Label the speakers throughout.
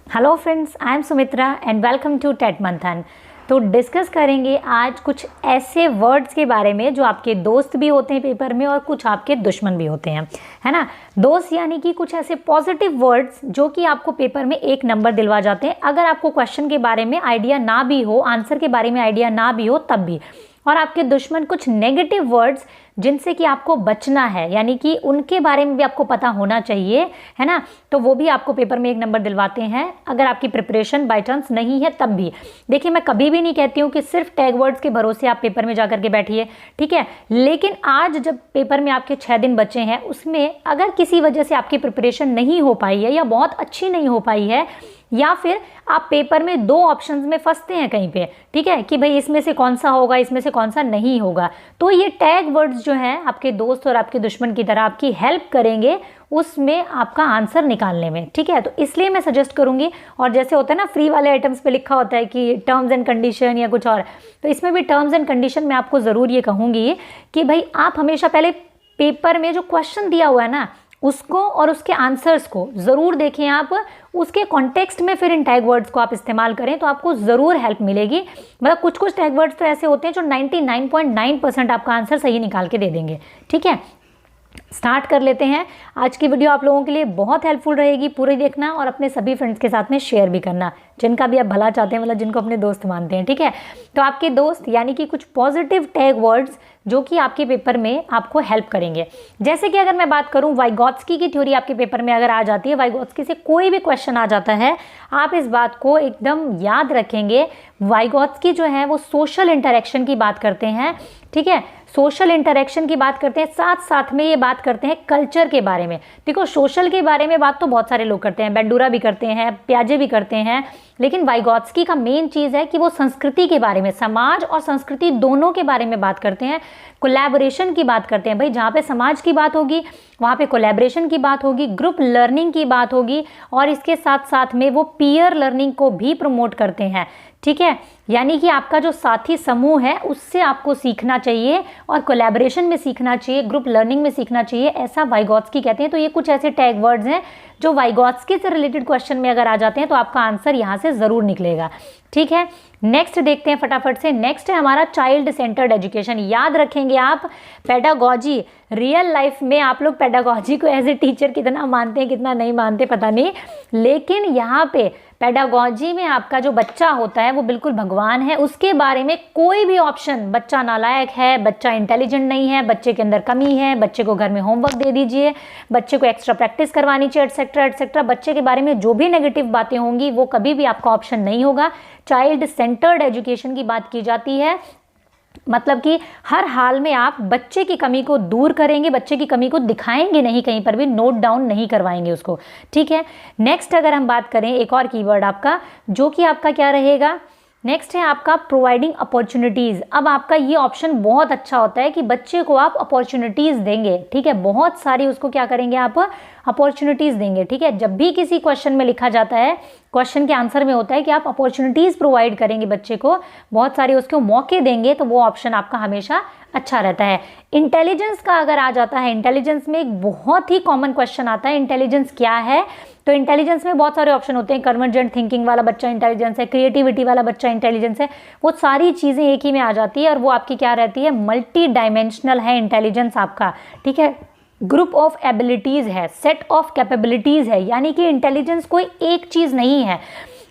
Speaker 1: Hello friends, I am Sumitra and welcome to TET Manthan. तो discuss करेंगे आज कुछ ऐसे वर्ड्स के बारे में जो आपके दोस्त भी होते हैं पेपर में और कुछ आपके दुश्मन भी होते हैं, है ना। दोस्त यानी कि कुछ ऐसे पॉजिटिव वर्ड्स जो कि आपको पेपर में 1 नंबर दिलवा जाते हैं। अगर आपको क्वेश्चन के बारे में आइडिया ना भी हो, आंसर के बारे में आइडिया ना भी हो तब भी। और आपके दुश्मन कुछ नेगेटिव वर्ड्स जिनसे कि आपको बचना है, यानी कि उनके बारे में भी आपको पता होना चाहिए, है ना। तो वो भी आपको पेपर में 1 नंबर दिलवाते हैं अगर आपकी प्रिपरेशन बाय चांस नहीं है तब भी। देखिए, मैं कभी भी नहीं कहती हूँ कि सिर्फ टैग वर्ड्स के भरोसे आप पेपर में जा करके बैठिए, ठीक है। लेकिन आज जब पेपर में आपके 6 दिन बचे हैं, उसमें अगर किसी वजह से आपकी प्रिपरेशन नहीं हो पाई है या बहुत अच्छी नहीं हो पाई है, या फिर आप पेपर में 2 ऑप्शंस में फंसते हैं कहीं पे, ठीक है, कि भाई इसमें से कौन सा होगा, इसमें से कौन सा नहीं होगा, तो ये टैग वर्ड्स जो हैं आपके दोस्त और आपके दुश्मन की तरह आपकी हेल्प करेंगे उसमें आपका आंसर निकालने में, ठीक है। तो इसलिए मैं सजेस्ट करूंगी। और जैसे होता है ना, फ्री वाले आइटम्स पे लिखा होता है कि टर्म्स एंड कंडीशन या कुछ और, तो इसमें भी टर्म्स एंड कंडीशन में आपको ज़रूर ये कहूँगी कि भाई आप हमेशा पहले पेपर में जो क्वेश्चन दिया हुआ है ना, उसको और उसके आंसर्स को ज़रूर देखें आप, उसके कॉन्टेक्स्ट में फिर इन टैग वर्ड्स को आप इस्तेमाल करें तो आपको ज़रूर हेल्प मिलेगी। मतलब कुछ कुछ टैग वर्ड्स तो ऐसे होते हैं जो 99.9% आपका आंसर सही निकाल के दे देंगे, ठीक है। स्टार्ट कर लेते हैं। आज की वीडियो आप लोगों के लिए बहुत हेल्पफुल रहेगी, पूरी देखना और अपने सभी फ्रेंड्स के साथ में शेयर भी करना जिनका भी आप भला चाहते हैं, मतलब जिनको अपने दोस्त मानते हैं, ठीक है। तो आपके दोस्त यानी कि कुछ पॉजिटिव टैग वर्ड्स जो कि आपके पेपर में आपको हेल्प करेंगे। जैसे कि अगर मैं बात करूं, वाइगॉत्स्की की थ्योरी आपके पेपर में अगर आ जाती है, वाइगॉत्स्की से कोई भी क्वेश्चन आ जाता है, आप इस बात को एकदम याद रखेंगे। वाइगॉत्स्की जो है वो सोशल इंटरेक्शन की बात करते हैं, ठीक है, सोशल इंटरेक्शन की बात करते हैं, साथ साथ में ये बात करते हैं कल्चर के बारे में। देखो, सोशल के बारे में बात तो बहुत सारे लोग करते हैं, बेंडूरा भी करते हैं, प्याजे भी करते हैं, लेकिन वाइगॉत्स्की का मेन चीज़ है कि वो संस्कृति के बारे में, समाज और संस्कृति दोनों के बारे में बात करते हैं, कोलैबोरेशन की बात करते हैं। भाई, जहाँ पे समाज की बात होगी वहाँ पे कोलैबोरेशन की बात होगी, ग्रुप लर्निंग की बात होगी, और इसके साथ साथ में वो पीयर लर्निंग को भी प्रमोट करते हैं, ठीक है। यानी कि आपका जो साथी समूह है उससे आपको सीखना चाहिए और कोलैबोरेशन में सीखना चाहिए, ग्रुप लर्निंग में सीखना चाहिए, ऐसा वाइगॉत्स्की कहते हैं। तो ये कुछ ऐसे टैग वर्ड्स हैं जो वाइगॉत्स्की से रिलेटेड क्वेश्चन में अगर आ जाते हैं तो आपका आंसर यहाँ से ज़रूर निकलेगा, ठीक है। नेक्स्ट देखते हैं फटाफट से। नेक्स्ट है हमारा चाइल्ड सेंटर्ड एजुकेशन। याद रखेंगे आप, पेडागॉजी, रियल लाइफ में आप लोग पेडागॉजी को एज ए टीचर कितना मानते हैं कितना नहीं मानते पता नहीं, लेकिन यहाँ पे पेडागॉजी में आपका जो बच्चा होता है वो बिल्कुल भगवान है। उसके बारे में कोई भी ऑप्शन, बच्चा नालायक है, बच्चा इंटेलिजेंट नहीं है, बच्चे के अंदर कमी है, बच्चे को घर में होमवर्क दे दीजिए, बच्चे को एक्स्ट्रा प्रैक्टिस करवानी चाहिए, एटसेट्रा एटसेट्रा, बच्चे के बारे में जो भी नेगेटिव बातें होंगी वो कभी भी आपका ऑप्शन नहीं होगा। चाइल्ड सेंटर्ड एजुकेशन की बात की जाती है, मतलब कि हर हाल में आप बच्चे की कमी को दूर करेंगे, बच्चे की कमी को दिखाएंगे नहीं, कहीं पर भी नोट डाउन नहीं करवाएंगे उसको, ठीक है। नेक्स्ट अगर हम बात करें, एक और कीवर्ड आपका जो कि आपका क्या रहेगा, नेक्स्ट है आपका प्रोवाइडिंग अपॉर्चुनिटीज़। अब आपका ये ऑप्शन बहुत अच्छा होता है कि बच्चे को आप अपॉर्चुनिटीज़ देंगे, ठीक है, बहुत सारी उसको क्या करेंगे आप, अपॉर्चुनिटीज़ देंगे, ठीक है। जब भी किसी क्वेश्चन में लिखा जाता है, क्वेश्चन के आंसर में होता है कि आप अपॉर्चुनिटीज़ प्रोवाइड करेंगे बच्चे को, बहुत सारे उसको मौके देंगे, तो वो ऑप्शन आपका हमेशा अच्छा रहता है। इंटेलिजेंस का अगर आ जाता है, इंटेलिजेंस में एक बहुत ही कॉमन क्वेश्चन आता है, इंटेलिजेंस क्या है। तो इंटेलिजेंस में बहुत सारे ऑप्शन होते हैं, कन्वर्जेंट थिंकिंग वाला बच्चा इंटेलिजेंस है, क्रिएटिविटी वाला बच्चा इंटेलिजेंस है, वो सारी चीज़ें एक ही में आ जाती है और वो आपकी क्या रहती है, मल्टी डायमेंशनल है इंटेलिजेंस आपका, ठीक है। ग्रुप ऑफ एबिलिटीज़ है, सेट ऑफ कैपेबिलिटीज़ है, यानी कि इंटेलिजेंस कोई एक चीज़ नहीं है।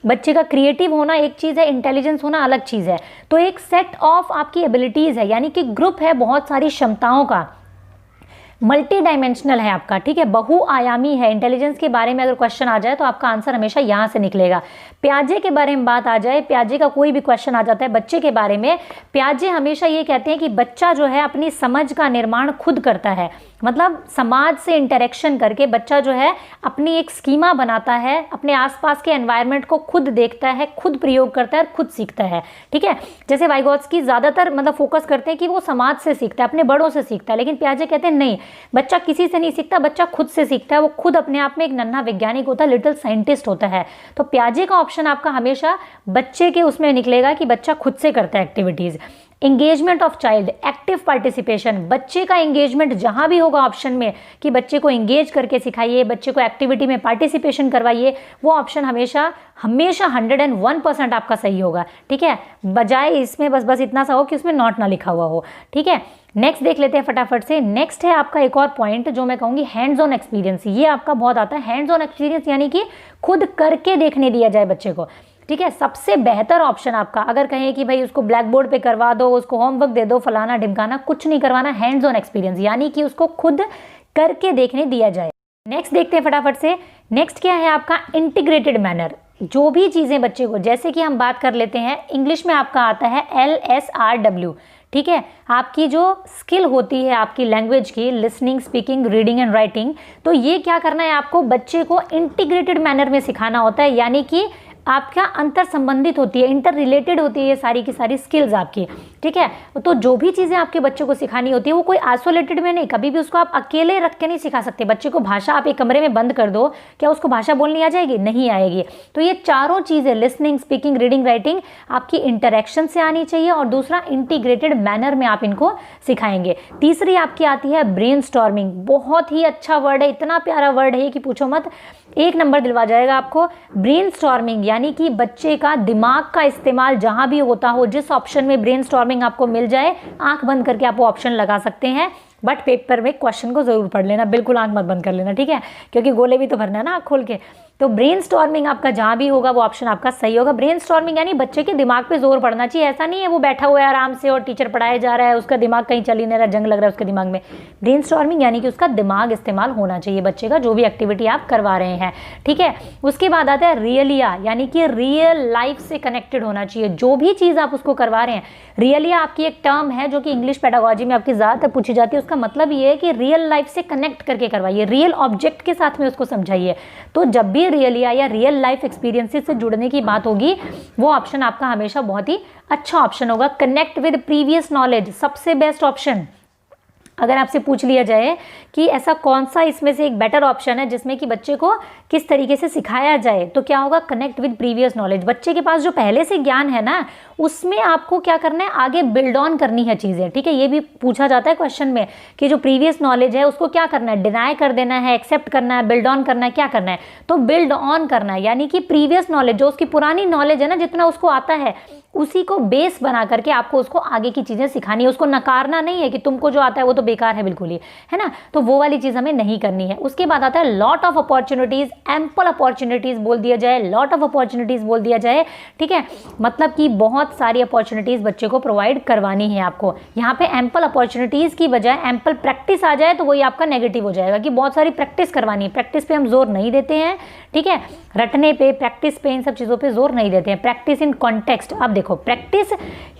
Speaker 1: बच्चे का क्रिएटिव होना एक चीज़ है, इंटेलिजेंस होना अलग चीज़ है। तो एक सेट ऑफ आपकी एबिलिटीज़ है, यानी कि ग्रुप है बहुत सारी क्षमताओं का, मल्टी डायमेंशनल है आपका, ठीक है, बहुआयामी है। इंटेलिजेंस के बारे में अगर क्वेश्चन आ जाए तो आपका आंसर हमेशा यहाँ से निकलेगा। प्याजे के बारे में बात आ जाए, प्याजे का कोई भी क्वेश्चन आ जाता है बच्चे के बारे में, प्याजे हमेशा ये कहते हैं कि बच्चा जो है अपनी समझ का निर्माण खुद करता है, मतलब समाज से इंटरेक्शन करके बच्चा जो है अपनी एक स्कीमा बनाता है, अपने आसपास के एनवायरनमेंट को खुद देखता है, खुद प्रयोग करता है और खुद सीखता है, ठीक है। जैसे वाइगॉत्स्की ज़्यादातर मतलब फोकस करते हैं कि वो समाज से सीखता है, अपने बड़ों से सीखता है, लेकिन प्याजे कहते हैं नहीं, बच्चा किसी से नहीं सीखता, बच्चा खुद से सीखता है, वो खुद अपने आप में एक नन्हा वैज्ञानिक होता है, लिटिल साइंटिस्ट होता है। तो प्याजे का ऑप्शन आपका हमेशा बच्चे के उसमें निकलेगा कि बच्चा खुद से करता है activities. Engagement of child, active participation, बच्चे का एंगेजमेंट जहां भी होगा ऑप्शन में कि बच्चे को एंगेज करके सिखाइए, बच्चे को एक्टिविटी में पार्टिसिपेशन करवाइए, वो ऑप्शन हमेशा हमेशा 101% आपका सही होगा। ठीक है, बजाय इसमें बस इतना सा हो कि उसमें नॉट ना लिखा हुआ हो। ठीक है, नेक्स्ट देख लेते हैं फटाफट से। नेक्स्ट है आपका एक और पॉइंट जो मैं कहूँगी हैंड्स ऑन एक्सपीरियंस। ये आपका बहुत आता है, हैंड्स ऑन एक्सपीरियंस यानी कि खुद करके देखने दिया जाए बच्चे को। ठीक है, सबसे बेहतर ऑप्शन आपका, अगर कहें कि भाई उसको ब्लैक बोर्ड पे करवा दो, उसको होमवर्क दे दो, फलाना ढिमकाना, कुछ नहीं करवाना, हैंड्स ऑन एक्सपीरियंस यानी कि उसको खुद करके देखने दिया जाए। नेक्स्ट देखते हैं फटाफट से। नेक्स्ट क्या है आपका इंटीग्रेटेड मैनर। जो भी चीज़ें बच्चे को, जैसे कि हम बात कर लेते हैं, इंग्लिश में आपका आता है LSRW। ठीक है, आपकी जो स्किल होती है आपकी लैंग्वेज की, listening, speaking, reading and writing, तो ये क्या करना है आपको बच्चे को इंटीग्रेटेड मैनर में सिखाना होता है, यानी कि आपका अंतर संबंधित होती है, इंटर रिलेटेड होती है ये सारी की सारी स्किल्स आपकी। ठीक है, तो जो भी चीज़ें आपके बच्चे को सिखानी होती है वो कोई आइसोलेटेड में नहीं, कभी भी उसको आप अकेले रख के नहीं सिखा सकते। बच्चे को भाषा आप एक कमरे में बंद कर दो, क्या उसको भाषा बोलनी आ जाएगी? नहीं आएगी। तो ये चारों चीज़ें, लिसनिंग, स्पीकिंग, रीडिंग, राइटिंग, आपकी इंटरेक्शन से आनी चाहिए, और दूसरा इंटीग्रेटेड मैनर में आप इनको सिखाएंगे। तीसरी आपकी आती है ब्रेनस्टॉर्मिंग। बहुत ही अच्छा वर्ड है, इतना प्यारा वर्ड है कि पूछो मत, 1 नंबर दिलवा जाएगा आपको। ब्रेनस्टॉर्मिंग यानी कि बच्चे का दिमाग का इस्तेमाल जहां भी होता हो, जिस ऑप्शन में ब्रेनस्टॉर्मिंग आपको मिल जाए, आंख बंद करके आप वो ऑप्शन लगा सकते हैं, बट पेपर में क्वेश्चन को जरूर पढ़ लेना, बिल्कुल आंख मत बंद कर लेना। ठीक है, क्योंकि गोले भी तो भरना है ना आंख खोल के। तो ब्रेनस्टॉर्मिंग आपका जहां भी होगा वो ऑप्शन आपका सही होगा। ब्रेनस्टॉर्मिंग यानी बच्चे के दिमाग पे जोर पड़ना चाहिए, ऐसा नहीं है वो बैठा हुआ है आराम से और टीचर पढ़ाया जा रहा है, उसका दिमाग कहीं चल ही नहीं रहा, जंग लग रहा है उसके दिमाग में। ब्रेनस्टॉर्मिंग यानी कि उसका दिमाग इस्तेमाल होना चाहिए बच्चे का, जो भी एक्टिविटी आप करवा रहे हैं। ठीक है, उसके बाद आता है रियलिया, यानी कि रियल लाइफ से कनेक्टेड होना चाहिए जो भी चीज़ आप उसको करवा रहे हैं। रियलिया आपकी एक टर्म है जो कि इंग्लिश पेडागोजी में आपकी ज़्यादातर पूछी जाती है। उसका मतलब ये है कि रियल लाइफ से कनेक्ट करके करवाइए, रियल ऑब्जेक्ट के साथ में उसको समझाइए। तो जब भी रियलिया या रियल लाइफ एक्सपीरियंसेस से जुड़ने की बात होगी, वो ऑप्शन आपका हमेशा बहुत ही अच्छा ऑप्शन होगा। कनेक्ट विद प्रीवियस नॉलेज, सबसे बेस्ट ऑप्शन। अगर आपसे पूछ लिया जाए कि ऐसा कौन सा इसमें से एक बेटर ऑप्शन है जिसमें कि बच्चे को किस तरीके से सिखाया जाए, तो क्या होगा? Connect with previous knowledge. बच्चे के पास जो पहले से ज्ञान है ना, उसमें आपको क्या करना है, आगे बिल्ड ऑन करनी है चीज़ें। ठीक है, ये भी पूछा जाता है क्वेश्चन में कि जो प्रीवियस नॉलेज है उसको क्या करना है, डिनाई कर देना है, एक्सेप्ट करना है, बिल्ड ऑन करना है, क्या करना है? तो बिल्ड ऑन करना है, यानी कि प्रीवियस नॉलेज, जो उसकी पुरानी नॉलेज है ना, जितना उसको आता है उसी को बेस बना करके आपको उसको आगे की चीज़ें सिखानी है। उसको नकारना नहीं है कि तुमको जो आता है वो तो बेकार है बिल्कुल ही, है ना। तो वो वाली चीज़ हमें नहीं करनी है। उसके बाद आता है lot of opportunities, ample opportunities बोल दिया जाए, लॉट ऑफ अपॉर्चुनिटीज़ बोल दिया जाए। ठीक है, मतलब कि बहुत सारी अपॉर्चुनिटीज़ बच्चे को प्रोवाइड करवानी है आपको। यहाँ पे एम्पल अपॉर्चुनिटीज़ की बजाय एम्पल प्रैक्टिस आ जाए तो वही आपका नेगेटिव हो जाएगा कि बहुत सारी प्रैक्टिस करवानी है। प्रैक्टिस पे हम जोर नहीं देते हैं, ठीक है, रटने पे, प्रैक्टिस पे, इन सब चीज़ों पे जोर नहीं देते हैं। Practice in context. अब देखो, प्रैक्टिस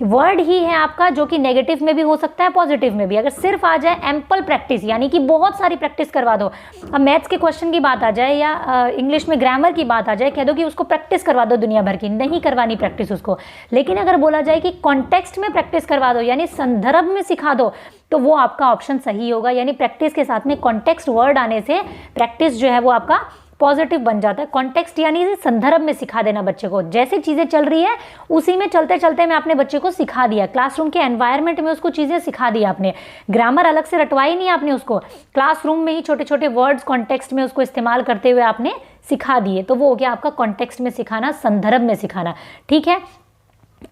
Speaker 1: वर्ड ही है आपका जो कि नेगेटिव में भी हो सकता है, पॉजिटिव में भी। अगर सिर्फ आ जाए एम्पल प्रैक्टिस, यानी कि बहुत सारी प्रैक्टिस करवा दो। अब मैथ्स के क्वेश्चन की बात आ जाए या इंग्लिश में ग्रामर की बात आ जाए, कह दो कि उसको प्रैक्टिस करवा दो दुनिया भर की, नहीं करवानी प्रैक्टिस उसको। लेकिन अगर बोला जाए कि कॉन्टेक्स्ट में प्रैक्टिस करवा दो, यानी संदर्भ में सिखा दो, तो वो आपका ऑप्शन सही होगा। यानी प्रैक्टिस के साथ में कॉन्टेक्स्ट वर्ड आने से प्रैक्टिस जो है वो आपका पॉजिटिव बन जाता है। कॉन्टेक्स्ट यानी संदर्भ में सिखा देना बच्चे को, जैसे चीज़ें चल रही है उसी में चलते चलते मैं अपने बच्चे को सिखा दिया। क्लासरूम के एनवायरनमेंट में उसको चीज़ें सिखा दी आपने, ग्रामर अलग से रटवाई नहीं आपने उसको, क्लासरूम में ही छोटे छोटे वर्ड्स कॉन्टेक्स्ट में उसको इस्तेमाल करते हुए आपने सिखा दिए। तो वो हो गया आपका कॉन्टेक्स्ट में सिखाना, संदर्भ में सिखाना। ठीक है,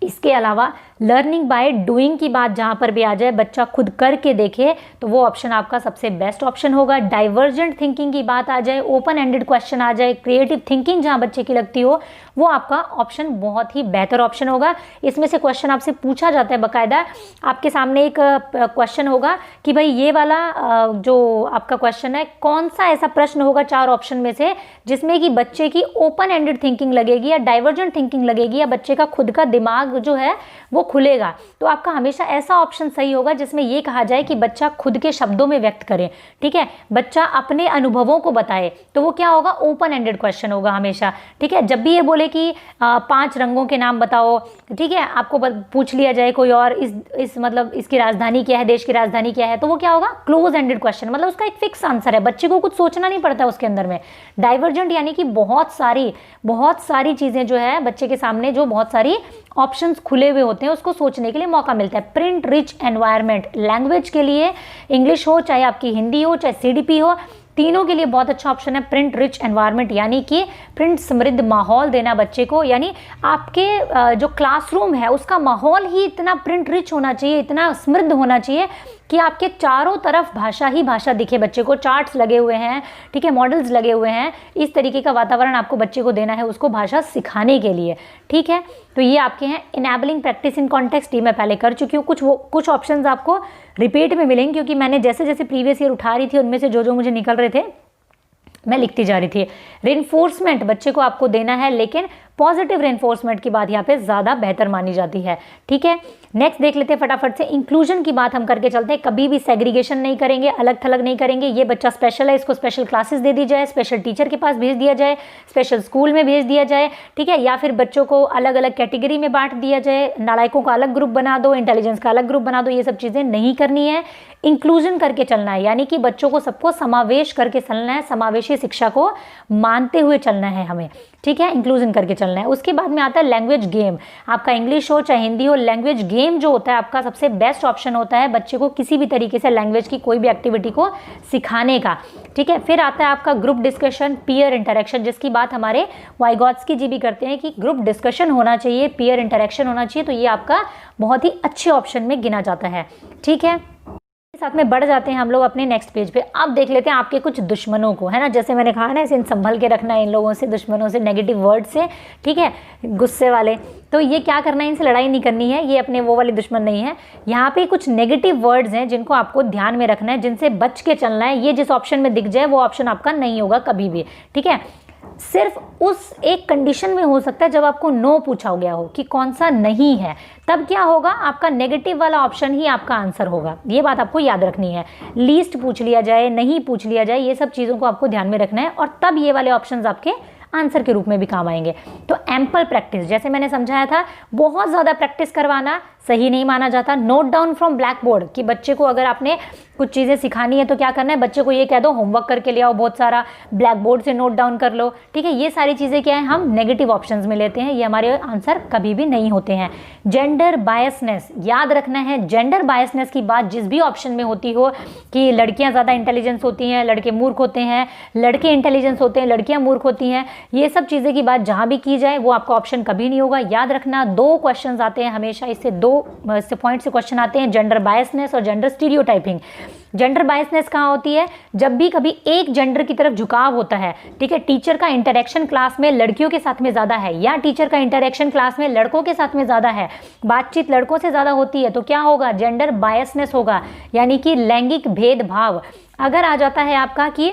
Speaker 1: इसके अलावा लर्निंग बाय डूइंग की बात जहाँ पर भी आ जाए, बच्चा खुद करके देखे, तो वो ऑप्शन आपका सबसे बेस्ट ऑप्शन होगा। डाइवर्जेंट थिंकिंग की बात आ जाए, ओपन एंडेड क्वेश्चन आ जाए, क्रिएटिव थिंकिंग जहाँ बच्चे की लगती हो, वो आपका ऑप्शन बहुत ही बेहतर ऑप्शन होगा। इसमें से क्वेश्चन आपसे पूछा जाता है बाकायदा, आपके सामने एक क्वेश्चन होगा कि भाई ये वाला जो आपका क्वेश्चन है, कौन सा ऐसा प्रश्न होगा 4 ऑप्शन में से जिसमें कि बच्चे की ओपन एंडेड थिंकिंग लगेगी या डाइवर्जेंट थिंकिंग लगेगी या बच्चे का खुद का दिमाग जो है वो खुलेगा। तो आपका हमेशा ऐसा ऑप्शन सही होगा जिसमें ये कहा जाए कि बच्चा खुद के शब्दों में व्यक्त करे। ठीक है, बच्चा अपने अनुभवों को बताए, तो वो क्या होगा, ओपन एंडेड क्वेश्चन होगा हमेशा। ठीक है, जब भी ये बोले कि 5 रंगों के नाम बताओ, ठीक है, आपको पूछ लिया जाए कोई और इस मतलब इसकी राजधानी क्या है, देश की राजधानी क्या है, तो वो क्या होगा, क्लोज एंडेड क्वेश्चन, मतलब उसका एक फिक्स आंसर है, बच्चे को कुछ सोचना नहीं पड़ता उसके अंदर में। डाइवर्जेंट यानी कि बहुत सारी चीज़ें जो है बच्चे के सामने जो बहुत सारी ऑप्शंस खुले हुए होते हैं, उसको सोचने के लिए मौका मिलता है। प्रिंट रिच एनवायरनमेंट, लैंग्वेज के लिए इंग्लिश हो चाहे आपकी हिंदी हो चाहे सीडीपी हो, तीनों के लिए बहुत अच्छा ऑप्शन है प्रिंट रिच एनवायरनमेंट, यानी कि प्रिंट समृद्ध माहौल देना बच्चे को, यानी आपके जो क्लासरूम है उसका माहौल ही इतना प्रिंट रिच होना चाहिए, इतना समृद्ध होना चाहिए कि आपके चारों तरफ भाषा ही भाषा दिखे बच्चे को। चार्ट्स लगे हुए हैं, ठीक है, मॉडल्स लगे हुए हैं, इस तरीके का वातावरण आपको बच्चे को देना है उसको भाषा सिखाने के लिए, ठीक है। तो ये आपके हैं इनेबलिंग प्रैक्टिस इन कॉन्टेक्स्ट, ये मैं पहले कर चुकी हूँ। कुछ ऑप्शंस आपको रिपीट में मिलेंगे क्योंकि मैंने जैसे जैसे प्रीवियस ईयर उठा रही थी उनमें से जो जो मुझे निकल रहे थे मैं लिखती जा रही थी। रेनफोर्समेंट बच्चे को आपको देना है, लेकिन पॉजिटिव रेनफोर्समेंट की बात यहाँ पे ज़्यादा बेहतर मानी जाती है, ठीक है। नेक्स्ट देख लेते हैं फटाफट से, इंक्लूजन की बात हम करके चलते हैं। कभी भी सेग्रीगेशन नहीं करेंगे, अलग थलग नहीं करेंगे। ये बच्चा स्पेशल है, इसको स्पेशल क्लासेस दे दी जाए, स्पेशल टीचर के पास भेज दिया जाए, स्पेशल स्कूल में भेज दिया जाए, ठीक है, या फिर बच्चों को अलग अलग कैटेगरी में बांट दिया जाए, नालायकों का अलग ग्रुप बना दो, इंटेलिजेंस का अलग ग्रुप बना दो, ये सब चीज़ें नहीं करनी है। इंक्लूजन करके चलना है, यानी कि बच्चों को सबको समावेश करके चलना है, समावेशी शिक्षा को मानते हुए चलना है हमें, ठीक है, इंक्लूजन करके चलना है। उसके बाद में आता है लैंग्वेज गेम, आपका इंग्लिश हो चाहे हिंदी हो, लैंग्वेज गेम जो होता है आपका सबसे बेस्ट ऑप्शन होता है बच्चे को किसी भी तरीके से लैंग्वेज की कोई भी एक्टिविटी को सिखाने का, ठीक है। फिर आता है आपका ग्रुप डिस्कशन, पीयर इंटरेक्शन, जिसकी बात हमारे वाइगोत्स्की जी भी करते हैं कि ग्रुप डिस्कशन होना चाहिए, पीयर इंटरेक्शन होना चाहिए, तो ये आपका बहुत ही अच्छे ऑप्शन में गिना जाता है, ठीक है। साथ में बढ़ जाते हैं हम लोग अपने नेक्स्ट पेज पे। अब देख लेते हैं आपके कुछ दुश्मनों को, है ना, जैसे मैंने कहा ना, इसे संभल के रखना है इन लोगों से, दुश्मनों से, नेगेटिव वर्ड से, ठीक है, गुस्से वाले। तो ये क्या करना है, इनसे लड़ाई नहीं करनी है, ये अपने वो वाले दुश्मन नहीं है। यहाँ पे कुछ नेगेटिव वर्ड्स हैं जिनको आपको ध्यान में रखना है, जिनसे बच के चलना है। ये जिस ऑप्शन में दिख जाए वो ऑप्शन आपका नहीं होगा कभी भी, ठीक है। सिर्फ उस एक कंडीशन में हो सकता है जब आपको नो पूछा गया हो कि कौन सा नहीं है, तब क्या होगा, आपका नेगेटिव वाला ऑप्शन ही आपका आंसर होगा। ये बात आपको याद रखनी है। लीस्ट पूछ लिया जाए, नहीं पूछ लिया जाए, ये सब चीज़ों को आपको ध्यान में रखना है, और तब ये वाले ऑप्शंस आपके आंसर के रूप में भी काम आएंगे। तो एम्पल प्रैक्टिस, जैसे मैंने समझाया था, बहुत ज़्यादा प्रैक्टिस करवाना सही नहीं माना जाता। Note down from black board, कि बच्चे को अगर आपने कुछ चीज़ें सिखानी है तो क्या करना है, बच्चे को ये कह दो होमवर्क करके ले आओ बहुत सारा, ब्लैक बोर्ड से नोट डाउन कर लो, ठीक है। ये सारी चीज़ें क्या है, हम नेगेटिव ऑप्शंस में लेते हैं, ये हमारे आंसर कभी भी नहीं होते हैं। जेंडर बायसनेस, याद रखना है, जेंडर बायसनेस की बात जिस भी ऑप्शन में होती हो कि लड़कियां ज़्यादा इंटेलिजेंस होती हैं, लड़के मूर्ख होते हैं, लड़के इंटेलिजेंस होते हैं, लड़कियां मूर्ख होती हैं, ये सब चीज़ें की बात जहाँ भी की जाए वो आपका ऑप्शन कभी नहीं होगा। याद रखना, दो क्वेश्चन आते हैं हमेशा, इससे दो पॉइंट से क्वेश्चन आते हैं, जेंडर बायसनेस और जेंडर स्टीरियोटाइपिंग। जेंडर बायसनेस कहाँ होती है, जब भी कभी एक जेंडर की तरफ झुकाव होता है, ठीक है, टीचर का इंटरेक्शन क्लास में लड़कियों के साथ में ज़्यादा है, या टीचर का इंटरेक्शन क्लास में लड़कों के साथ में ज़्यादा है, बातचीत लड़कों से ज़्यादा होती है, तो क्या होगा, जेंडर बायसनेस होगा, यानी कि लैंगिक भेदभाव। अगर आ जाता है आपका कि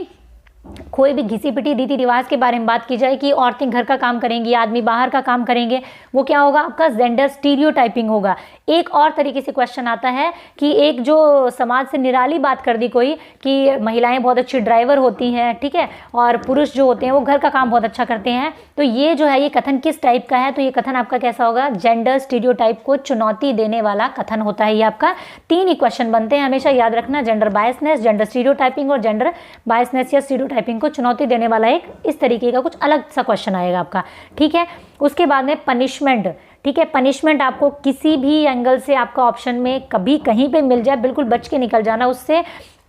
Speaker 1: कोई भी घिसी पिटी रीति रिवाज के बारे में बात की जाए कि औरतें घर का काम करेंगी, आदमी बाहर का काम करेंगे, वो क्या होगा, आपका जेंडर स्टीरियोटाइपिंग होगा। एक और तरीके से क्वेश्चन आता है कि एक जो समाज से निराली बात कर दी कोई कि महिलाएं बहुत अच्छी ड्राइवर होती हैं, ठीक है, और पुरुष जो होते हैं वो घर का काम बहुत अच्छा करते हैं, तो ये जो है ये कथन किस टाइप का है, तो ये कथन आपका कैसा होगा, जेंडर स्टीरियोटाइप को चुनौती देने वाला कथन होता है। ये आपका तीन ही क्वेश्चन बनते हैं, हमेशा याद रखना, जेंडर बायसनेस, जेंडर स्टीरियोटाइपिंग और जेंडर बायसनेस या स्टीरियोटाइपिंग को चुनौती देने वाला एक इस तरीके का कुछ अलग सा क्वेश्चन आएगा आपका, ठीक है। उसके बाद में पनिशमेंट, ठीक है, पनिशमेंट आपको किसी भी एंगल से आपका ऑप्शन में कभी कहीं पे मिल जाए, बिल्कुल बच के निकल जाना उससे।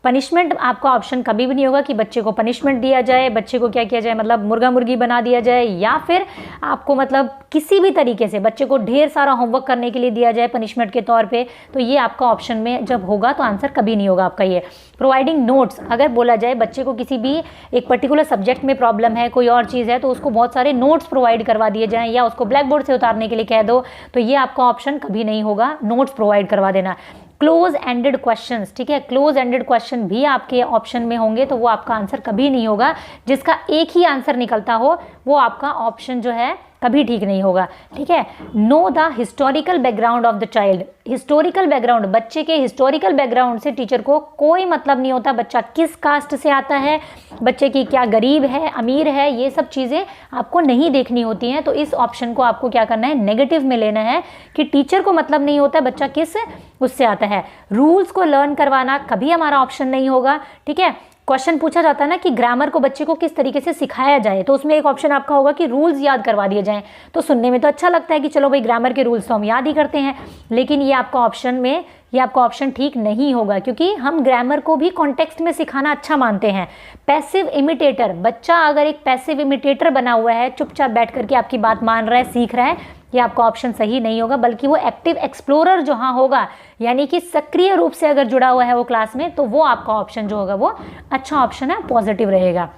Speaker 1: पनिशमेंट आपका ऑप्शन कभी भी नहीं होगा कि बच्चे को पनिशमेंट दिया जाए, बच्चे को क्या किया जाए, मतलब मुर्गा मुर्गी बना दिया जाए, या फिर आपको मतलब किसी भी तरीके से बच्चे को ढेर सारा होमवर्क करने के लिए दिया जाए पनिशमेंट के तौर पे, तो ये आपका ऑप्शन में जब होगा तो आंसर कभी नहीं होगा आपका ये। प्रोवाइडिंग नोट्स, अगर बोला जाए बच्चे को किसी भी एक पर्टिकुलर सब्जेक्ट में प्रॉब्लम है, कोई और चीज़ है, तो उसको बहुत सारे नोट्स प्रोवाइड करवा दिए जाएँ या उसको ब्लैक बोर्ड से उतारने के लिए कह दो, तो ये आपका ऑप्शन कभी नहीं होगा, नोट्स प्रोवाइड करवा देना। क्लोज एंडेड क्वेश्चंस, ठीक है, क्लोज एंडेड क्वेश्चन भी आपके ऑप्शन में होंगे, तो वो आपका आंसर कभी नहीं होगा। जिसका एक ही आंसर निकलता हो वो आपका ऑप्शन जो है कभी ठीक नहीं होगा, ठीक है। Know the historical background of the child, historical background, बच्चे के हिस्टोरिकल बैकग्राउंड से टीचर को कोई मतलब नहीं होता, बच्चा किस कास्ट से आता है, बच्चे की क्या गरीब है अमीर है, ये सब चीज़ें आपको नहीं देखनी होती हैं। तो इस ऑप्शन को आपको क्या करना है, नेगेटिव में लेना है कि टीचर को मतलब नहीं होता बच्चा किस उससे आता है। रूल्स को लर्न करवाना कभी हमारा ऑप्शन नहीं होगा, ठीक है। क्वेश्चन पूछा जाता है ना कि ग्रामर को बच्चे को किस तरीके से सिखाया जाए, तो उसमें एक ऑप्शन आपका होगा कि रूल्स याद करवा दिए जाएं। तो सुनने में तो अच्छा लगता है कि चलो भाई ग्रामर के रूल्स तो हम याद ही करते हैं, लेकिन ये आपका ऑप्शन ठीक नहीं होगा, क्योंकि हम ग्रामर को भी कॉन्टेक्स्ट में सिखाना अच्छा मानते हैं। पैसिव इमिटेटर, बच्चा अगर एक पैसिव इमिटेटर बना हुआ है, चुपचाप बैठ करके आपकी बात मान रहा है, सीख रहा है, ये आपका ऑप्शन सही नहीं होगा, बल्कि वो एक्टिव एक्सप्लोरर जहाँ होगा, यानी कि सक्रिय रूप से अगर जुड़ा हुआ है वो क्लास में, तो वो आपका ऑप्शन जो होगा वो अच्छा ऑप्शन है, पॉजिटिव रहेगा।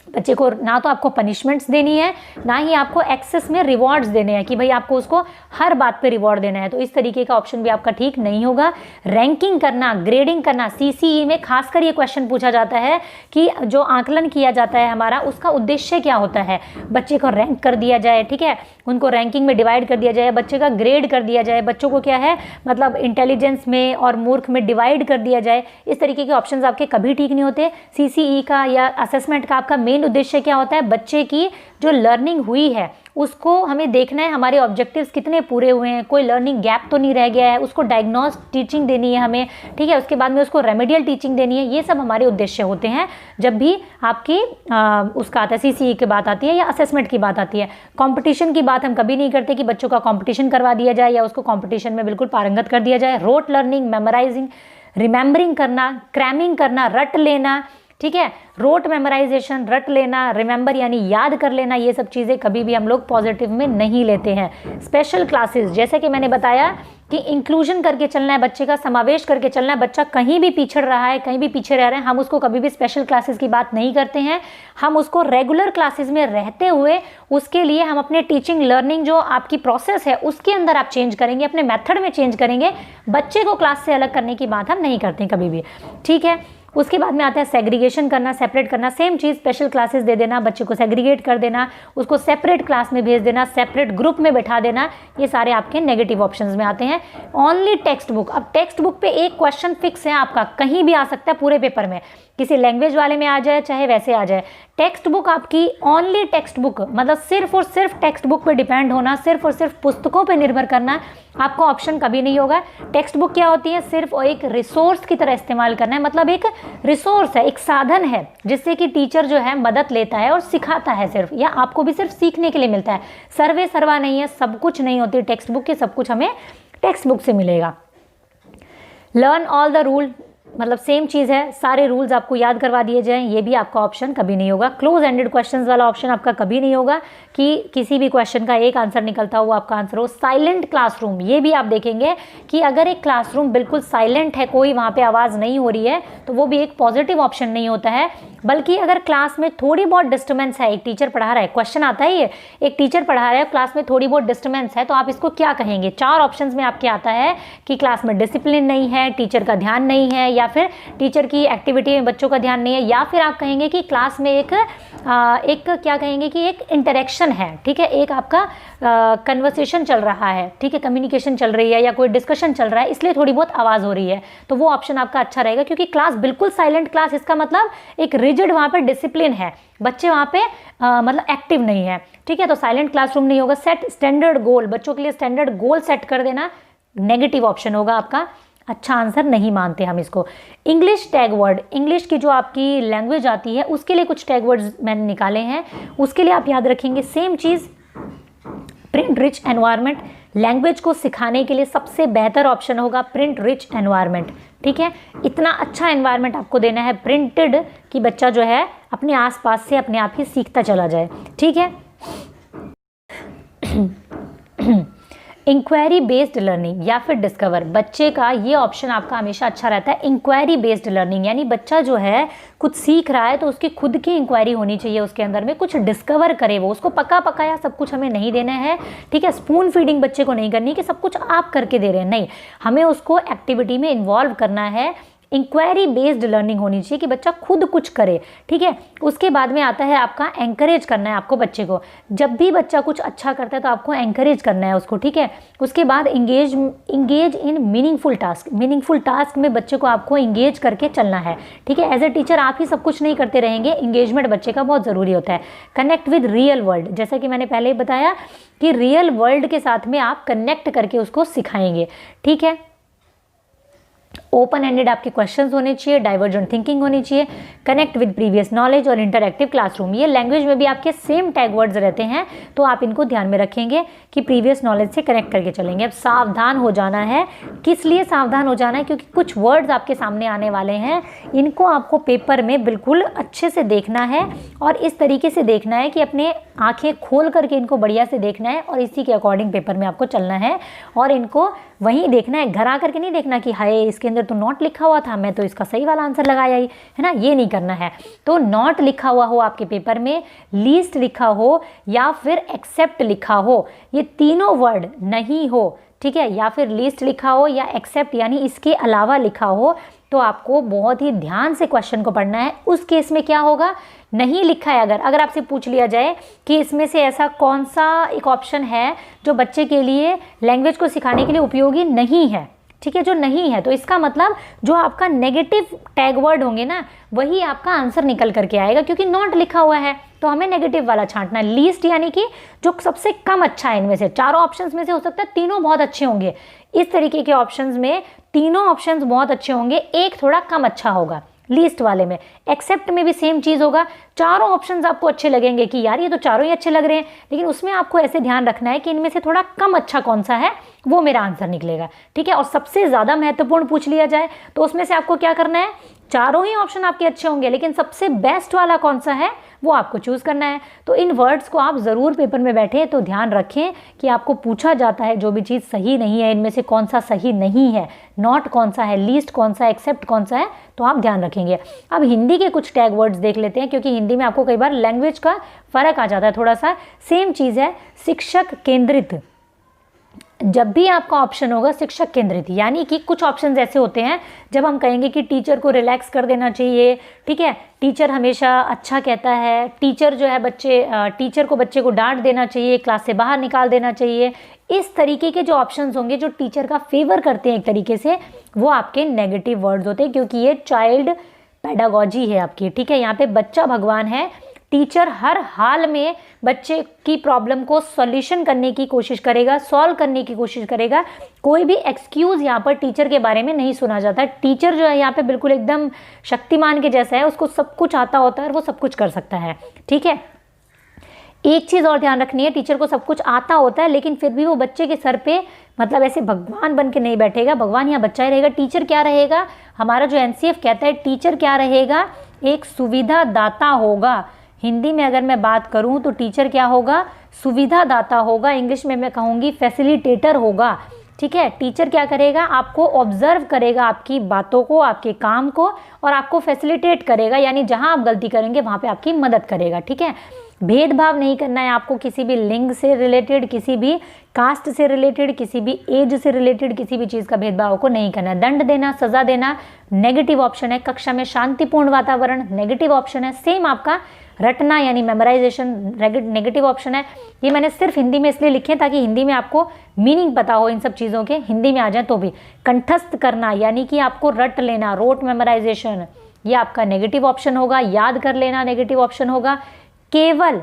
Speaker 1: बच्चे को ना तो आपको पनिशमेंट्स देनी है, ना ही आपको एक्सेस में रिवॉर्ड्स देने हैं कि भाई आपको उसको हर बात पे रिवॉर्ड देना है, तो इस तरीके का ऑप्शन भी आपका ठीक नहीं होगा। रैंकिंग करना, ग्रेडिंग करना, सीसीई में खासकर ये क्वेश्चन पूछा जाता है कि जो आकलन किया जाता है हमारा, उसका उद्देश्य क्या होता है। बच्चे को रैंक कर दिया जाए, ठीक है, उनको रैंकिंग में डिवाइड कर दिया जाए, बच्चे का ग्रेड कर दिया जाए, बच्चों को क्या है मतलब इंटेलिजेंस में और मूर्ख में डिवाइड कर दिया जाए, इस तरीके के ऑप्शंस आपके कभी ठीक नहीं होते। सीसीई का या असेसमेंट का आपका मेन उद्देश्य क्या होता है, बच्चे की जो लर्निंग हुई है उसको हमें देखना है, हमारे ऑब्जेक्टिव्स कितने पूरे हुए हैं, कोई लर्निंग गैप तो नहीं रह गया है, उसको डायग्नोस टीचिंग देनी है हमें, ठीक है, उसके बाद में उसको रेमेडियल टीचिंग देनी है। ये सब हमारे उद्देश्य होते हैं जब भी आपकी उसका आता है सीसीई की बात आती है या असेसमेंट की बात आती है। कंपटीशन की बात हम कभी नहीं करते कि बच्चों का कंपटीशन करवा दिया जाए या उसको कंपटीशन में बिल्कुल पारंगत कर दिया जाए। रोट लर्निंग, मेमोराइजिंग, रिमेंबरिंग करना, क्रैमिंग करना, रट लेना, ठीक है, रोट मेमोराइजेशन, रट लेना, रिमेंबर यानी याद कर लेना, ये सब चीज़ें कभी भी हम लोग पॉजिटिव में नहीं लेते हैं। स्पेशल क्लासेस, जैसे कि मैंने बताया कि इंक्लूजन करके चलना है, बच्चे का समावेश करके चलना है। बच्चा कहीं भी पिछड़ रहा है, कहीं भी पीछे रह रहे हैं, हम उसको कभी भी स्पेशल क्लासेस की बात नहीं करते हैं। हम उसको रेगुलर क्लासेस में रहते हुए उसके लिए हम अपने टीचिंग लर्निंग जो आपकी प्रोसेस है उसके अंदर आप चेंज करेंगे, अपने मेथड में चेंज करेंगे। बच्चे को क्लास से अलग करने की बात हम नहीं करते कभी भी, ठीक है। उसके बाद में आता है सेग्रीगेशन करना, सेपरेट करना। सेम चीज़, स्पेशल क्लासेस दे देना, बच्चे को सेग्रीगेट कर देना, उसको सेपरेट क्लास में भेज देना, सेपरेट ग्रुप में बैठा देना, ये सारे आपके नेगेटिव ऑप्शंस में आते हैं। ओनली टेक्स्ट बुक, अब टेक्स्ट बुक पे एक क्वेश्चन फिक्स है आपका, कहीं भी आ सकता है पूरे पेपर में, किसी लैंग्वेज वाले में आ जाए चाहे वैसे आ जाए। टेक्स्ट बुक आपकी ओनली टेक्स्ट बुक, मतलब सिर्फ और सिर्फ टेक्स्ट बुक पे डिपेंड होना, सिर्फ और सिर्फ पुस्तकों पे निर्भर करना, आपका ऑप्शन कभी नहीं होगा। टेक्स्ट बुक क्या होती है, सिर्फ एक रिसोर्स की तरह इस्तेमाल करना है, मतलब एक रिसोर्स है, एक साधन है जिससे कि टीचर जो है मदद लेता है और सिखाता है सिर्फ, या आपको भी सिर्फ सीखने के लिए मिलता है। सर्वे सर्वा नहीं है, सब कुछ नहीं होती टेक्स्ट बुक की, सब कुछ हमें टेक्स्ट बुक से मिलेगा। लर्न ऑल द रूल, मतलब सेम चीज़ है, सारे रूल्स आपको याद करवा दिए जाएं, ये भी आपका ऑप्शन कभी नहीं होगा। क्लोज एंडेड क्वेश्चंस वाला ऑप्शन आपका कभी नहीं होगा कि किसी भी क्वेश्चन का एक आंसर निकलता हो वो आपका आंसर हो। साइलेंट क्लासरूम, ये भी आप देखेंगे कि अगर एक क्लासरूम बिल्कुल साइलेंट है, कोई वहाँ पे आवाज़ नहीं हो रही है, तो वो भी एक पॉजिटिव ऑप्शन नहीं होता है। बल्कि अगर क्लास में थोड़ी बहुत डिस्टर्बेंस है, एक टीचर पढ़ा रहा है, क्वेश्चन आता है ये, एक टीचर पढ़ा रहा है, क्लास में थोड़ी बहुत डिस्टर्बेंस है, तो आप इसको क्या कहेंगे। 4 ऑप्शंस में आपके आता है कि क्लास में डिसिप्लिन नहीं है, टीचर का ध्यान नहीं है, या फिर टीचर की एक्टिविटी में बच्चों का ध्यान नहीं है, या फिर आप कहेंगे कि क्लास में एक क्या कहेंगे कि एक इंटरेक्शन है, ठीक है, एक आपका कन्वर्सेशन चल रहा है, ठीक है, कम्युनिकेशन चल रही है या कोई डिस्कशन चल रहा है, इसलिए थोड़ी बहुत आवाज़ हो रही है, तो वो ऑप्शन आपका अच्छा रहेगा। क्योंकि क्लास बिल्कुल साइलेंट क्लास, इसका मतलब एक रिजिड वहाँ पे डिसिप्लिन है, बच्चे वहाँ पे मतलब एक्टिव नहीं है, ठीक है, तो साइलेंट क्लासरूम नहीं होगा। सेट स्टैंडर्ड गोल, बच्चों के लिए स्टैंडर्ड गोल सेट कर देना, नेगेटिव ऑप्शन होगा आपका, अच्छा आंसर नहीं मानते हम इसको। इंग्लिश टैग वर्ड, इंग्लिश की जो आपकी लैंग्वेज आती है उसके लिए कुछ टैग वर्ड्स मैंने निकाले हैं, उसके लिए आप याद रखेंगे सेम चीज़। प्रिंट रिच एनवायरनमेंट, लैंग्वेज को सिखाने के लिए सबसे बेहतर ऑप्शन होगा प्रिंट रिच एनवायरनमेंट, ठीक है, इतना अच्छा एनवायरनमेंट आपको देना है प्रिंटेड कि बच्चा जो है अपने आसपास से अपने आप ही सीखता चला जाए, ठीक है। इंक्वायरी बेस्ड लर्निंग या फिर डिस्कवर, बच्चे का ये ऑप्शन आपका हमेशा अच्छा रहता है। इंक्वायरी बेस्ड लर्निंग यानी बच्चा जो है कुछ सीख रहा है तो उसकी खुद की इंक्वायरी होनी चाहिए, उसके अंदर में कुछ डिस्कवर करे, वो उसको पका पकाया सब कुछ हमें नहीं देना है, ठीक है, स्पून फीडिंग बच्चे को नहीं करनी कि सब कुछ आप करके दे रहे हैं, नहीं, हमें उसको एक्टिविटी में इन्वॉल्व करना है। इंक्वायरी बेस्ड लर्निंग होनी चाहिए कि बच्चा खुद कुछ करे, ठीक है। उसके बाद में आता है आपका एंकरेज करना है आपको बच्चे को, जब भी बच्चा कुछ अच्छा करता है तो आपको एंकरेज करना है उसको, ठीक है। उसके बाद engage in meaningful task, meaningful task में बच्चे को आपको इंगेज करके चलना है, ठीक है। एज ए टीचर आप ही सब कुछ नहीं करते रहेंगे, इंगेजमेंट बच्चे का बहुत ज़रूरी होता है। कनेक्ट विद रियल वर्ल्ड, जैसा कि मैंने पहले ही बताया कि रियल वर्ल्ड के साथ में आप कनेक्ट करके उसको सिखाएंगे, ठीक है। ओपन एंडेड आपके क्वेश्चंस होने चाहिए, डाइवर्जेंट थिंकिंग होनी चाहिए, कनेक्ट विद प्रीवियस नॉलेज और इंटरैक्टिव क्लासरूम। ये लैंग्वेज में भी आपके सेम टैग वर्ड्स रहते हैं, तो आप इनको ध्यान में रखेंगे कि प्रीवियस नॉलेज से कनेक्ट करके चलेंगे। अब सावधान हो जाना है, किस लिए सावधान हो जाना है, क्योंकि कुछ वर्ड्स आपके सामने आने वाले हैं, इनको आपको पेपर में बिल्कुल अच्छे से देखना है और इस तरीके से देखना है कि अपने आंखें खोल करके इनको बढ़िया से देखना है और इसी के अकॉर्डिंग पेपर में आपको चलना है और इनको वहीं देखना है, घर आकर के नहीं देखना कि हाय इसके अंदर तो नॉट लिखा हुआ था, मैं तो इसका सही वाला आंसर लगाया ही, है ना, ये नहीं करना है। तो नॉट लिखा हुआ हो आपके पेपर में, लीस्ट लिखा हो या फिर एक्सेप्ट लिखा हो, ये तीनों वर्ड नहीं हो, ठीक है, या फिर लीस्ट लिखा हो या एक्सेप्ट यानी इसके अलावा लिखा हो, तो आपको बहुत ही ध्यान से क्वेश्चन को पढ़ना है। उस केस में क्या होगा, नहीं लिखा है अगर आपसे पूछ लिया जाए कि इसमें से ऐसा कौन सा एक ऑप्शन है जो बच्चे के लिए लैंग्वेज को सिखाने के लिए उपयोगी नहीं है, ठीक है, जो नहीं है, तो इसका मतलब जो आपका नेगेटिव टैग वर्ड होंगे ना, वही आपका आंसर निकल करके आएगा, क्योंकि नॉट लिखा हुआ है तो हमें नेगेटिव वाला छांटना है। लीस्ट यानी कि जो सबसे कम अच्छा है, इनमें से चारों ऑप्शंस में से हो सकता है तीनों बहुत अच्छे होंगे, इस तरीके के ऑप्शंस में तीनों ऑप्शंस बहुत अच्छे होंगे, एक थोड़ा कम अच्छा होगा लीस्ट वाले में। एक्सेप्ट में भी सेम चीज़ होगा, चारों ऑप्शंस आपको अच्छे लगेंगे कि यार ये तो चारों ही अच्छे लग रहे हैं, लेकिन उसमें आपको ऐसे ध्यान रखना है कि इनमें से थोड़ा कम अच्छा कौन सा है, वो मेरा आंसर निकलेगा, ठीक है। और सबसे ज़्यादा महत्वपूर्ण पूछ लिया जाए तो उसमें से आपको क्या करना है, चारों ही ऑप्शन आपके अच्छे होंगे, लेकिन सबसे बेस्ट वाला कौन सा है वो आपको चूज़ करना है। तो इन वर्ड्स को आप ज़रूर पेपर में बैठे तो ध्यान रखें कि आपको पूछा जाता है जो भी चीज़ सही नहीं है, इनमें से कौन सा सही नहीं है, नॉट कौन सा है, लीस्ट कौन सा है, एक्सेप्ट कौन सा है, तो आप ध्यान रखेंगे। अब हिंदी के कुछ टैग वर्ड्स देख लेते हैं, क्योंकि हिंदी में आपको कई बार लैंग्वेज का फ़र्क आ जाता है थोड़ा सा। सेम चीज़ है, शिक्षक केंद्रित। जब भी आपका ऑप्शन होगा शिक्षक केंद्रित, यानी कि कुछ ऑप्शंस ऐसे होते हैं जब हम कहेंगे कि टीचर को रिलैक्स कर देना चाहिए, ठीक है, टीचर हमेशा अच्छा कहता है, टीचर जो है टीचर को बच्चे को डांट देना चाहिए, क्लास से बाहर निकाल देना चाहिए, इस तरीके के जो ऑप्शंस होंगे जो टीचर का फेवर करते हैं एक तरीके से, वो आपके नेगेटिव वर्ड्स होते हैं, क्योंकि ये चाइल्ड पेडागोजी है आपकी, ठीक है। यहाँ पे बच्चा भगवान है, टीचर हर हाल में बच्चे की प्रॉब्लम को सॉल्यूशन करने की कोशिश करेगा, सॉल्व करने की कोशिश करेगा। कोई भी एक्सक्यूज़ यहाँ पर टीचर के बारे में नहीं सुना जाता। टीचर जो है यहाँ पे बिल्कुल एकदम शक्तिमान के जैसा है, उसको सब कुछ आता होता है और वो सब कुछ कर सकता है, ठीक है। एक चीज़ और ध्यान रखनी है, टीचर को सब कुछ आता होता है लेकिन फिर भी वो बच्चे के सर पे मतलब ऐसे भगवान बन के नहीं बैठेगा, भगवान यहाँ बच्चा ही रहेगा। टीचर क्या रहेगा, हमारा जो एनसीएफ कहता है टीचर क्या रहेगा, एक सुविधा दाता होगा। हिंदी में अगर मैं बात करूं तो टीचर क्या होगा, सुविधा दाता होगा। इंग्लिश में मैं कहूँगी फैसिलिटेटर होगा, ठीक है। टीचर क्या करेगा, आपको ऑब्जर्व करेगा, आपकी बातों को, आपके काम को, और आपको फैसिलिटेट करेगा, यानी जहां आप गलती करेंगे वहां पे आपकी मदद करेगा, ठीक है। भेदभाव नहीं करना है आपको, किसी भी लिंग से रिलेटेड, किसी भी कास्ट से रिलेटेड, किसी भी एज से रिलेटेड, किसी भी चीज़ का भेदभाव को नहीं करना है। दंड देना, सज़ा देना नेगेटिव ऑप्शन है। कक्षा में शांतिपूर्ण वातावरण नेगेटिव ऑप्शन है। सेम आपका रटना यानी मेमोराइजेशन नेगेटिव ऑप्शन है। ये मैंने सिर्फ हिंदी में इसलिए लिखे ताकि हिंदी में आपको मीनिंग पता हो इन सब चीज़ों के, हिंदी में आ जाए तो भी। कंठस्थ करना यानी कि आपको रट लेना, रोट मेमोराइजेशन, ये आपका नेगेटिव ऑप्शन होगा। याद कर लेना नेगेटिव ऑप्शन होगा। केवल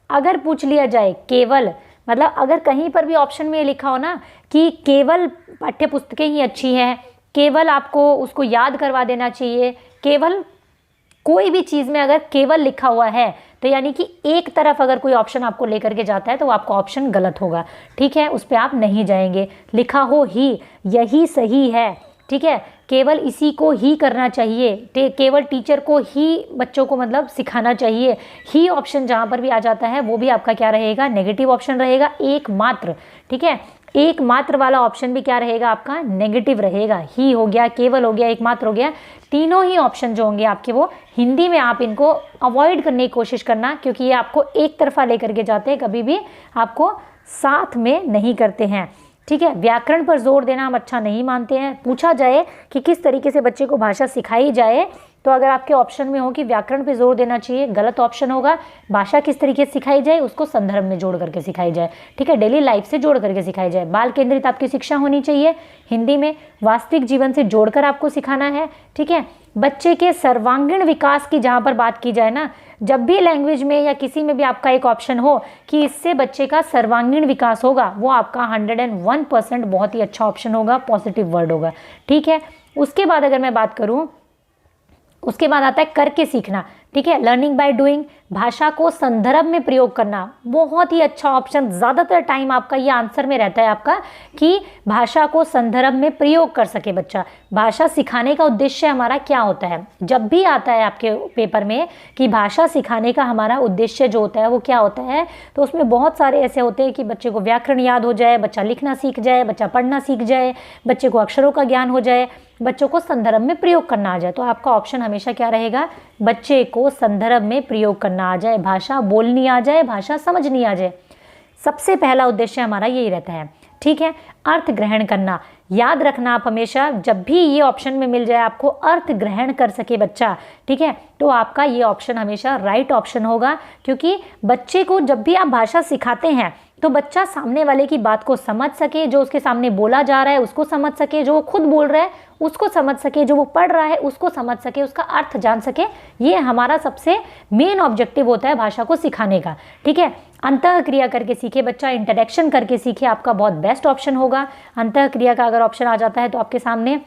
Speaker 1: अगर पूछ लिया जाए, केवल मतलब अगर कहीं पर भी ऑप्शन में ये लिखा हो ना कि केवल पाठ्य पुस्तकें ही अच्छी हैं, केवल आपको उसको याद करवा देना चाहिए, केवल कोई भी चीज़ में अगर केवल लिखा हुआ है तो यानी कि एक तरफ अगर कोई ऑप्शन आपको लेकर के जाता है तो वो आपका ऑप्शन गलत होगा, ठीक है, उस पर आप नहीं जाएंगे। लिखा हो ही, यही सही है, ठीक है, केवल इसी को ही करना चाहिए, केवल टीचर को ही बच्चों को मतलब सिखाना चाहिए, ही ऑप्शन जहाँ पर भी आ जाता है वो भी आपका क्या रहेगा, नेगेटिव ऑप्शन रहेगा। एकमात्र, ठीक है, एकमात्र वाला ऑप्शन भी क्या रहेगा आपका, नेगेटिव रहेगा। ही हो गया, केवल हो गया, एकमात्र हो गया, तीनों ही ऑप्शन जो होंगे आपके वो हिंदी में आप इनको अवॉइड करने की कोशिश करना, क्योंकि ये आपको एक तरफा लेकर के जाते हैं, कभी भी आपको साथ में नहीं करते हैं, ठीक है। व्याकरण पर जोर देना हम अच्छा नहीं मानते हैं। पूछा जाए कि किस तरीके से बच्चे को भाषा सिखाई जाए तो अगर आपके ऑप्शन में हो कि व्याकरण पे जोर देना चाहिए, गलत ऑप्शन होगा। भाषा किस तरीके से सिखाई जाए, उसको संदर्भ में जोड़ करके सिखाई जाए, ठीक है, डेली लाइफ से जोड़ करके सिखाई जाए। बाल केंद्रित आपकी शिक्षा होनी चाहिए, हिंदी में वास्तविक जीवन से जोड़कर आपको सिखाना है, ठीक है। बच्चे के सर्वांगीण विकास की जहाँ पर बात की जाए ना, जब भी लैंग्वेज में या किसी में भी आपका एक ऑप्शन हो कि इससे बच्चे का सर्वांगीण विकास होगा, वो आपका 101% बहुत ही अच्छा ऑप्शन होगा, पॉजिटिव वर्ड होगा, ठीक है। उसके बाद अगर मैं बात करूँ, उसके बाद आता है करके सीखना, ठीक है, लर्निंग बाय डूइंग। भाषा को संदर्भ में प्रयोग करना, बहुत ही अच्छा ऑप्शन, ज़्यादातर टाइम आपका ये आंसर में रहता है आपका कि भाषा को संदर्भ में प्रयोग कर सके बच्चा। भाषा सिखाने का उद्देश्य हमारा क्या होता है, जब भी आता है आपके पेपर में कि भाषा सिखाने का हमारा उद्देश्य जो होता है वो क्या होता है, तो उसमें बहुत सारे ऐसे होते हैं कि बच्चे को व्याकरण याद हो जाए, बच्चा लिखना सीख जाए, बच्चा पढ़ना सीख जाए, बच्चे को अक्षरों का ज्ञान हो जाए, बच्चों को संदर्भ में प्रयोग करना आ जाए। तो आपका ऑप्शन हमेशा क्या रहेगा, बच्चे को संदर्भ में प्रयोग करना आ जाए, भाषा बोलनी आ जाए, भाषा समझनी आ जाए। सबसे पहला उद्देश्य हमारा यही रहता है, ठीक है। अर्थ ग्रहण करना, याद रखना आप हमेशा, जब भी ये ऑप्शन में मिल जाए आपको अर्थ ग्रहण कर सके बच्चा, ठीक है, तो आपका ये ऑप्शन हमेशा राइट ऑप्शन होगा। क्योंकि बच्चे को जब भी आप भाषा सिखाते हैं तो बच्चा सामने वाले की बात को समझ सके, जो उसके सामने बोला जा रहा है उसको समझ सके, जो वो खुद बोल रहा है उसको समझ सके, जो वो पढ़ रहा है उसको समझ सके, उसका अर्थ जान सके। ये हमारा सबसे मेन ऑब्जेक्टिव होता है भाषा को सिखाने का, ठीक है। अंतः क्रिया करके सीखे बच्चा, इंटरेक्शन करके सीखे, आपका बहुत बेस्ट ऑप्शन होगा। अंतः क्रिया का अगर ऑप्शन आ जाता है तो आपके सामने,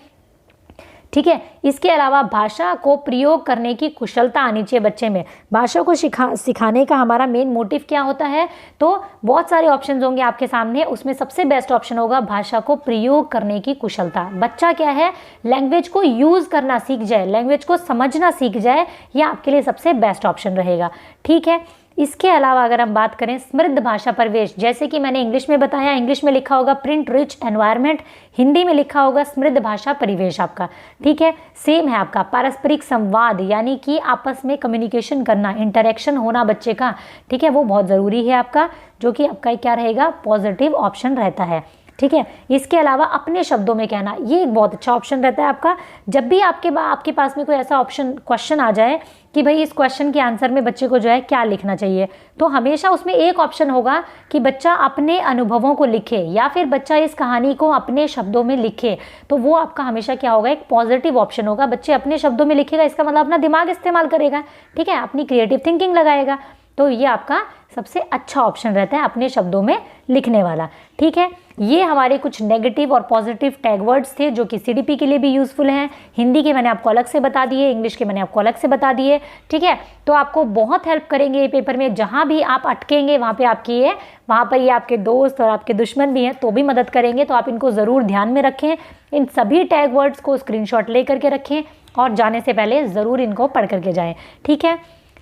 Speaker 1: ठीक है। इसके अलावा भाषा को प्रयोग करने की कुशलता आनी चाहिए बच्चे में। भाषा को सिखाने का हमारा मेन मोटिव क्या होता है, तो बहुत सारे ऑप्शंस होंगे आपके सामने, उसमें सबसे बेस्ट ऑप्शन होगा भाषा को प्रयोग करने की कुशलता। बच्चा क्या है, लैंग्वेज को यूज़ करना सीख जाए, लैंग्वेज को समझना सीख जाए, ये आपके लिए सबसे बेस्ट ऑप्शन रहेगा, ठीक है। इसके अलावा अगर हम बात करें समृद्ध भाषा परिवेश, जैसे कि मैंने इंग्लिश में बताया, इंग्लिश में लिखा होगा प्रिंट रिच एनवायरनमेंट, हिंदी में लिखा होगा समृद्ध भाषा परिवेश आपका, ठीक है। सेम है आपका पारस्परिक संवाद, यानी कि आपस में कम्युनिकेशन करना, इंटरेक्शन होना बच्चे का, ठीक है, वो बहुत ज़रूरी है आपका, जो कि आपका क्या रहेगा, पॉजिटिव ऑप्शन रहता है, ठीक है। इसके अलावा अपने शब्दों में कहना, ये एक बहुत अच्छा ऑप्शन रहता है आपका। जब भी आपके पास में कोई ऐसा ऑप्शन क्वेश्चन आ जाए कि भाई इस क्वेश्चन के आंसर में बच्चे को जो है क्या लिखना चाहिए, तो हमेशा उसमें एक ऑप्शन होगा कि बच्चा अपने अनुभवों को लिखे या फिर बच्चा इस कहानी को अपने शब्दों में लिखे। तो वो आपका हमेशा क्या होगा, एक पॉजिटिव ऑप्शन होगा। बच्चे अपने शब्दों में लिखेगा, इसका मतलब अपना दिमाग इस्तेमाल करेगा, ठीक है, अपनी क्रिएटिव थिंकिंग लगाएगा। तो ये आपका सबसे अच्छा ऑप्शन रहता है अपने शब्दों में लिखने वाला, ठीक है। ये हमारे कुछ नेगेटिव और पॉजिटिव टैग वर्ड्स थे जो कि सीडीपी के लिए भी यूज़फुल हैं। हिंदी के मैंने आपको अलग से बता दिए, इंग्लिश के मैंने आपको अलग से बता दिए, ठीक है। तो आपको बहुत हेल्प करेंगे ये पेपर में, जहाँ भी आप अटकेंगे वहाँ पर ये आपके दोस्त और आपके दुश्मन भी हैं तो भी मदद करेंगे। तो आप इनको ज़रूर ध्यान में रखें, इन सभी टैग वर्ड्स को स्क्रीनशॉट ले करके रखें और जाने से पहले ज़रूर इनको पढ़ करके जाएँ, ठीक है।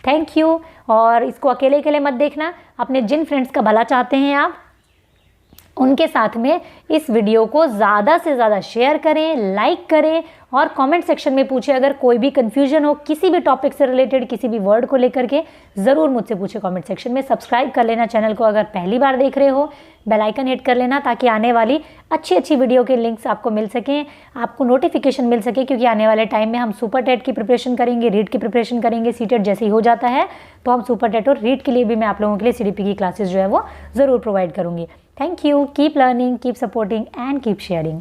Speaker 1: Thank you. और इसको अकेले मत देखना, अपने जिन फ्रेंड्स का भला चाहते हैं आप उनके साथ में इस वीडियो को ज़्यादा से ज़्यादा शेयर करें, लाइक करें और कमेंट सेक्शन में पूछें। अगर कोई भी कन्फ्यूजन हो किसी भी टॉपिक से रिलेटेड, किसी भी वर्ड को लेकर के, ज़रूर मुझसे पूछें कमेंट सेक्शन में। सब्सक्राइब कर लेना चैनल को अगर पहली बार देख रहे हो, बेल आइकन हिट कर लेना ताकि आने वाली अच्छी वीडियो के लिंक्स आपको मिल सकें, आपको नोटिफिकेशन मिल सके। क्योंकि आने वाले टाइम में हम सुपर टेट की प्रिपरेशन करेंगे, रीड की प्रिपरेशन करेंगे। सीटेट जैसे ही हो जाता है तो हम सुपर टेट और रीड के लिए भी मैं आप लोगों के लिए सीडीपी की क्लासेस जो है वो ज़रूर प्रोवाइड करूँगी। Thank you. Keep learning, keep supporting and keep sharing.